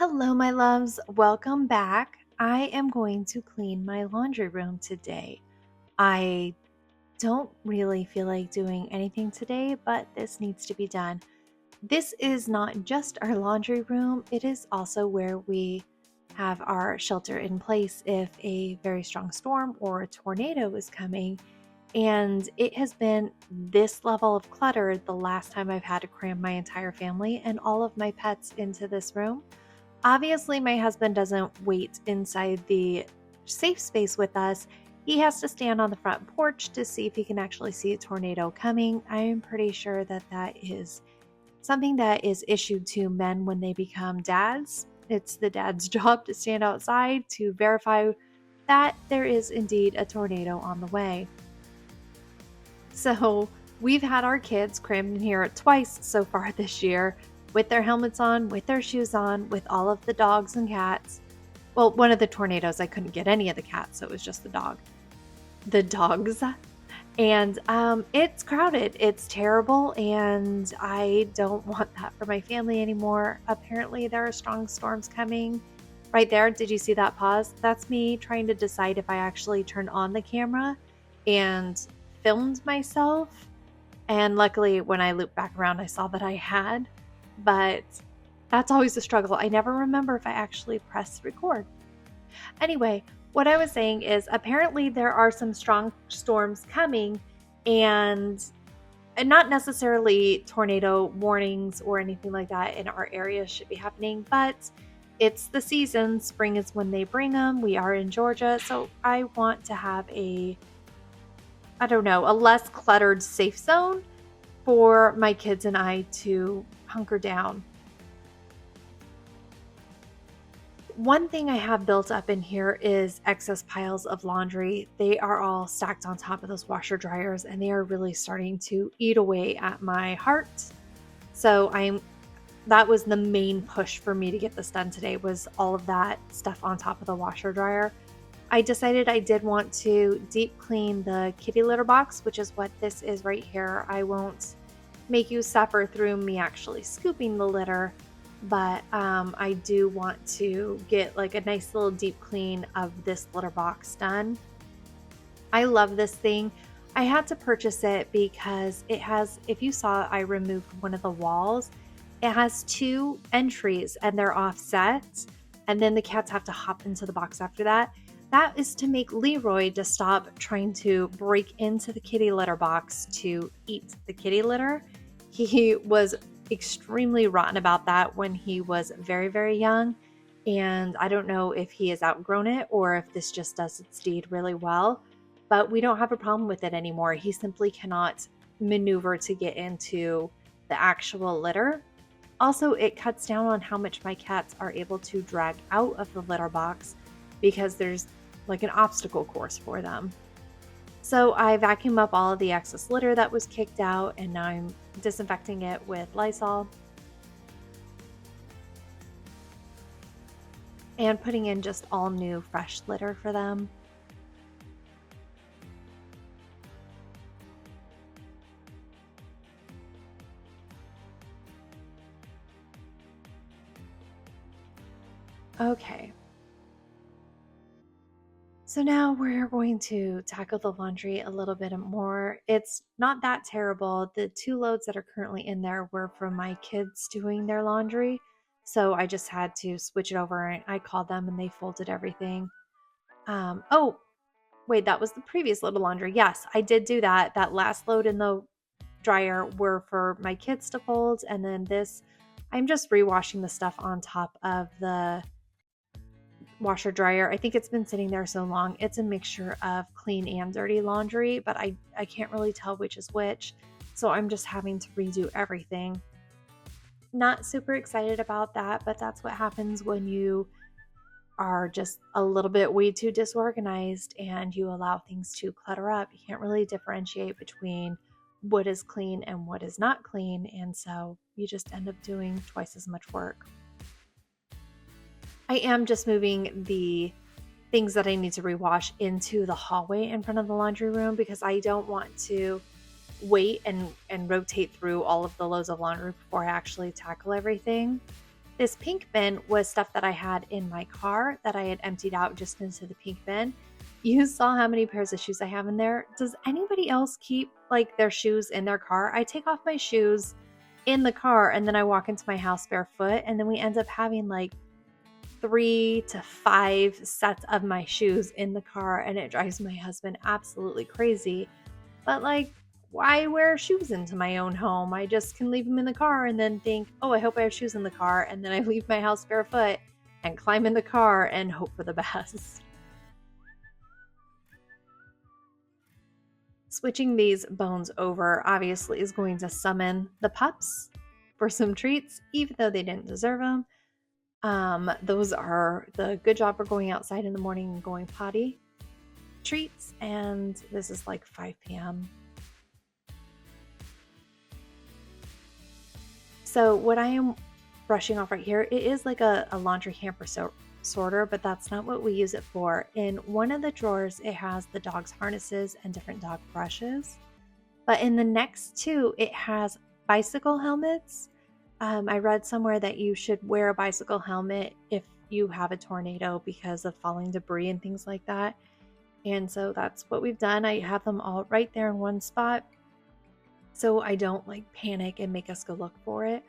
Hello, my loves. Welcome back. I am going to clean my laundry room today. I don't really feel like doing anything today, but this needs to be done. This is not just our laundry room, it is also where we have our shelter in place if a very strong storm or a tornado is coming. And it has been this level of clutter the last time I've had to cram my entire family and all of my pets into this room. Obviously, my husband doesn't wait inside the safe space with us. He has to stand on the front porch to see if he can actually see a tornado coming. I am pretty sure that that is something that is issued to men when they become dads. It's the dad's job to stand outside to verify that there is indeed a tornado on the way. So we've had our kids crammed in here twice so far this year with their helmets on, with their shoes on, with all of the dogs and cats. Well, one of the tornadoes, I couldn't get any of the cats, so it was just the dogs. And it's crowded. It's terrible. And I don't want that for my family anymore. Apparently, there are strong storms coming. Right there. Did you see that pause? That's me trying to decide if I actually turned on the camera and filmed myself. And luckily, when I looped back around, I saw that I had. But that's always a struggle. I never remember if I actually pressed record. Anyway, what I was saying is apparently there are some strong storms coming and not necessarily tornado warnings or anything like that in our area should be happening, but it's the season. Spring is when they bring them. We are in Georgia, so I want to have a less cluttered safe zone for my kids and I to hunker down. One thing I have built up in here is excess piles of laundry. They are all stacked on top of those washer dryers and they are really starting to eat away at my heart. So that was the main push for me to get this done today, was all of that stuff on top of the washer dryer. I decided I did want to deep clean the kitty litter box, which is what this is right here. I won't make you suffer through me actually scooping the litter, but I do want to get like a nice little deep clean of this litter box done. I love this thing. I had to purchase it because it has, if you saw, I removed one of the walls. It has two entries and they're offset, and then the cats have to hop into the box after that. That is to make Leroy to stop trying to break into the kitty litter box to eat the kitty litter. He was extremely rotten about that when he was very, very young. And I don't know if he has outgrown it or if this just does its deed really well, but we don't have a problem with it anymore. He simply cannot maneuver to get into the actual litter. Also, it cuts down on how much my cats are able to drag out of the litter box because there's like an obstacle course for them. So I vacuum up all of the excess litter that was kicked out, and now I'm disinfecting it with Lysol and putting in just all new fresh litter for them. Okay. So now we're going to tackle the laundry a little bit more. It's not that terrible. The two loads that are currently in there were from my kids doing their laundry. So I just had to switch it over and I called them and they folded everything. Oh, wait, that was the previous load of laundry. Yes, I did do that. That last load in the dryer were for my kids to fold. And then this, I'm just rewashing the stuff on top of the washer dryer. I think it's been sitting there so long. It's a mixture of clean and dirty laundry, but I can't really tell which is which. So I'm just having to redo everything. Not super excited about that, but that's what happens when you are just a little bit way too disorganized and you allow things to clutter up. You can't really differentiate between what is clean and what is not clean, and so you just end up doing twice as much work. I am just moving the things that I need to rewash into the hallway in front of the laundry room because I don't want to wait and rotate through all of the loads of laundry before I actually tackle everything. This pink bin was stuff that I had in my car that I had emptied out just into the pink bin. You saw how many pairs of shoes I have in there. Does anybody else keep like their shoes in their car? I take off my shoes in the car and then I walk into my house barefoot, and then we end up having like 3 to 5 sets of my shoes in the car, and it drives my husband absolutely crazy. But like, why wear shoes into my own home? I just can leave them in the car and then think, oh, I hope I have shoes in the car. And then I leave my house barefoot and climb in the car and hope for the best. Switching these bones over obviously is going to summon the pups for some treats, even though they didn't deserve them. Those are the good job for going outside in the morning and going potty treats. And this is like 5 p.m. So what I am brushing off right here, it is like a laundry hamper sorter, but that's not what we use it for. In one of the drawers, it has the dog's harnesses and different dog brushes. But in the next two, it has bicycle helmets. I read somewhere that you should wear a bicycle helmet if you have a tornado because of falling debris and things like that. And so that's what we've done. I have them all right there in one spot, so I don't like panic and make us go look for it.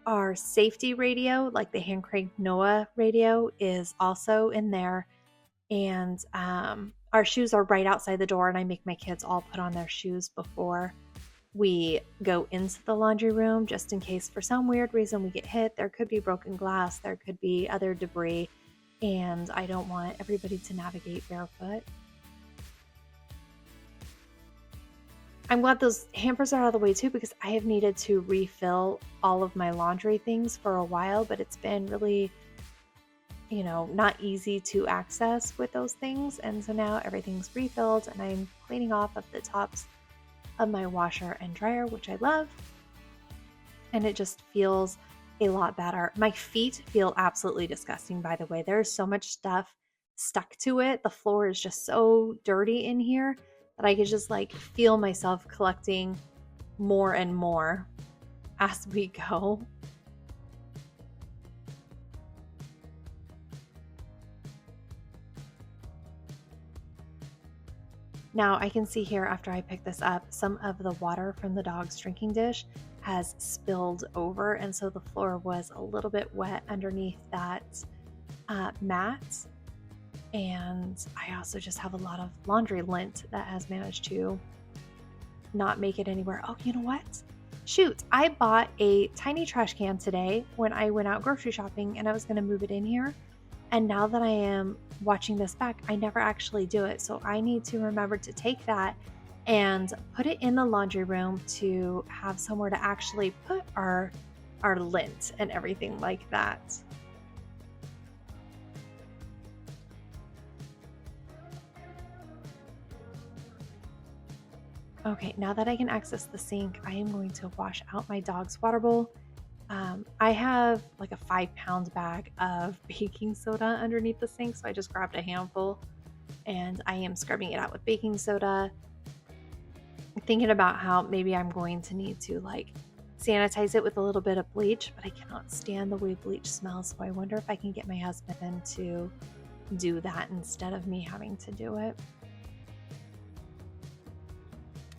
Our safety radio, like the hand cranked NOAA radio, is also in there. And our shoes are right outside the door, and I make my kids all put on their shoes before we go into the laundry room, just in case for some weird reason we get hit. There could be broken glass, there could be other debris, and I don't want everybody to navigate barefoot. I'm glad those hampers are out of the way too, because I have needed to refill all of my laundry things for a while, but it's been really, not easy to access with those things. And so now everything's refilled, and I'm cleaning off of the tops of my washer and dryer, which I love. And it just feels a lot better. My feet feel absolutely disgusting, by the way. There's so much stuff stuck to it. The floor is just so dirty in here that I could just like feel myself collecting more and more as we go. Now I can see here after I pick this up, some of the water from the dog's drinking dish has spilled over, and so the floor was a little bit wet underneath that mat. And I also just have a lot of laundry lint that has managed to not make it anywhere. Oh, you know what? Shoot, I bought a tiny trash can today when I went out grocery shopping, and I was going to move it in here. And now that I am watching this back, I never actually do it. So I need to remember to take that and put it in the laundry room to have somewhere to actually put our lint and everything like that. Okay, now that I can access the sink, I am going to wash out my dog's water bowl. I have like a 5-pound bag of baking soda underneath the sink, so I just grabbed a handful and I am scrubbing it out with baking soda. Thinking about how maybe I'm going to need to like sanitize it with a little bit of bleach, but I cannot stand the way bleach smells, so I wonder if I can get my husband to do that instead of me having to do it.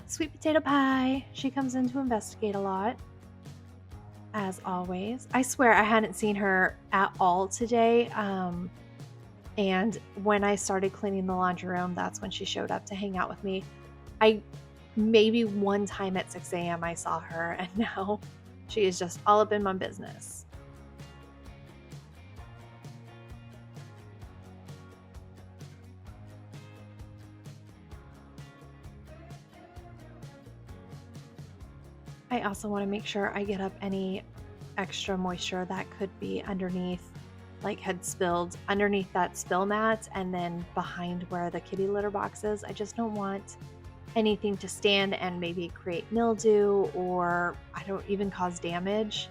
Sweet potato pie. She comes in to investigate a lot, as always. I swear I hadn't seen her at all today. And when I started cleaning the laundry room, that's when she showed up to hang out with me. Maybe one time at 6 a.m. I saw her, and now she is just all up in my business. I also want to make sure I get up any extra moisture that could be underneath, like had spilled underneath that spill mat and then behind where the kitty litter box is. I just don't want anything to stand and maybe create mildew, or I don't even cause damage.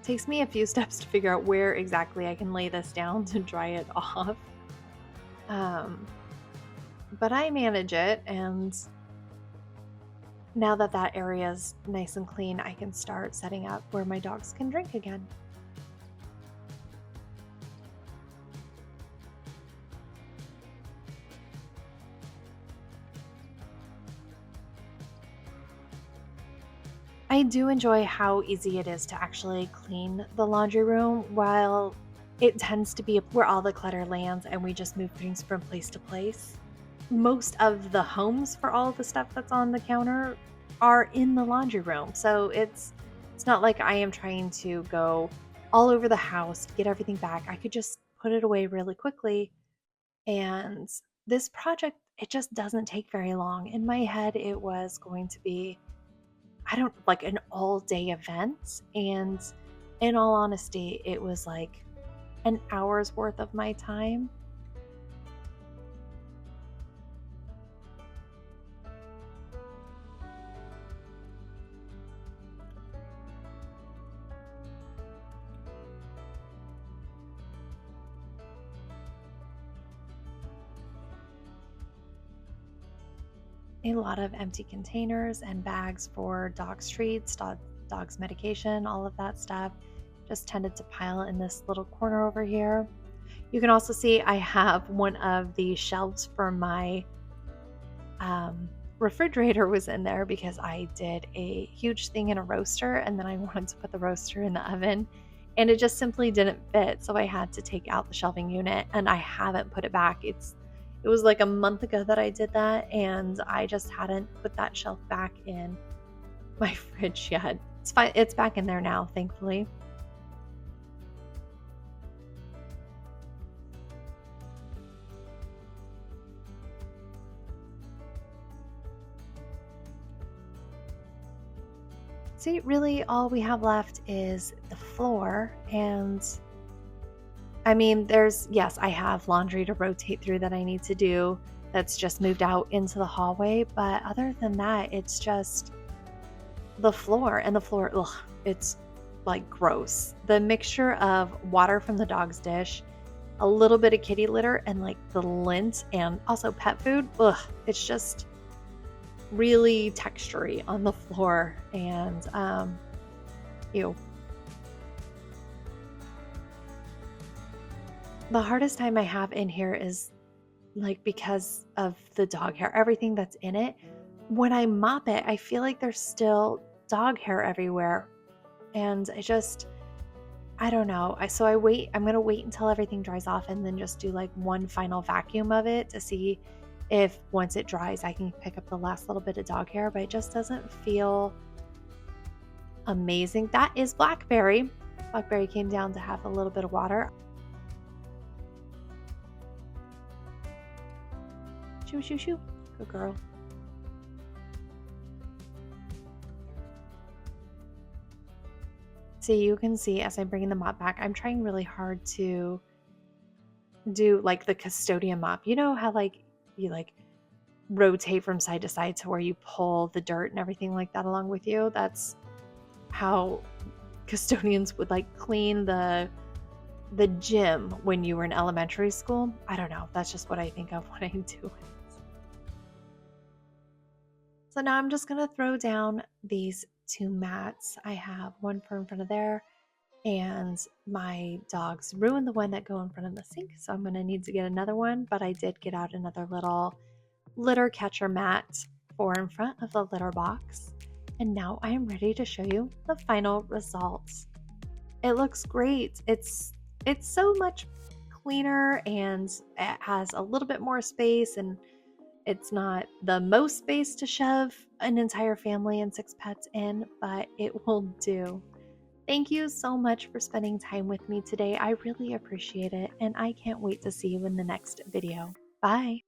Takes me a few steps to figure out where exactly I can lay this down to dry it off. but I manage it, and now that that area is nice and clean, I can start setting up where my dogs can drink again. I do enjoy how easy it is to actually clean the laundry room, while it tends to be where all the clutter lands and we just move things from place to place. Most of the homes for all of the stuff that's on the counter are in the laundry room. So it's not like I am trying to go all over the house to get everything back. I could just put it away really quickly. And this project, it just doesn't take very long. In my head, it was going to be, I don't like an all day event. And in all honesty, it was like an hour's worth of my time. A lot of empty containers and bags for dogs' treats, dogs' medication, all of that stuff just tended to pile in this little corner over here. You can also see I have one of the shelves for my refrigerator was in there because I did a huge thing in a roaster, and then I wanted to put the roaster in the oven, and it just simply didn't fit. So I had to take out the shelving unit, and I haven't put it back. It was like a month ago that I did that, and I just hadn't put that shelf back in my fridge yet. It's fine. It's back in there now, thankfully. See, really all we have left is the floor. And I mean, yes, I have laundry to rotate through that I need to do that's just moved out into the hallway. But other than that, it's just the floor, and the floor, ugh, it's like gross. The mixture of water from the dog's dish, a little bit of kitty litter, and like the lint and also pet food, ugh, it's just really textury on the floor. And ew. The hardest time I have in here is like because of the dog hair, everything that's in it. When I mop it, I feel like there's still dog hair everywhere. And I don't know. I'm gonna wait until everything dries off and then just do like one final vacuum of it to see if once it dries I can pick up the last little bit of dog hair, but it just doesn't feel amazing. That is Blackberry. Blackberry came down to have a little bit of water. Shoo, shoo, shoo. Good girl. So you can see as I'm bringing the mop back, I'm trying really hard to do like the custodian mop. You know how like you like rotate from side to side to where you pull the dirt and everything like that along with you? That's how custodians would like clean the gym when you were in elementary school. I don't know. That's just what I think of when I do it. So now I'm just going to throw down these two mats. I have one for in front of there, and my dogs ruined the one that go in front of the sink, so I'm going to need to get another one, but I did get out another little litter catcher mat for in front of the litter box. And now I am ready to show you the final results. It looks great. It's so much cleaner, and it has a little bit more space, and it's not the most space to shove an entire family and 6 pets in, but it will do. Thank you so much for spending time with me today. I really appreciate it, and I can't wait to see you in the next video. Bye.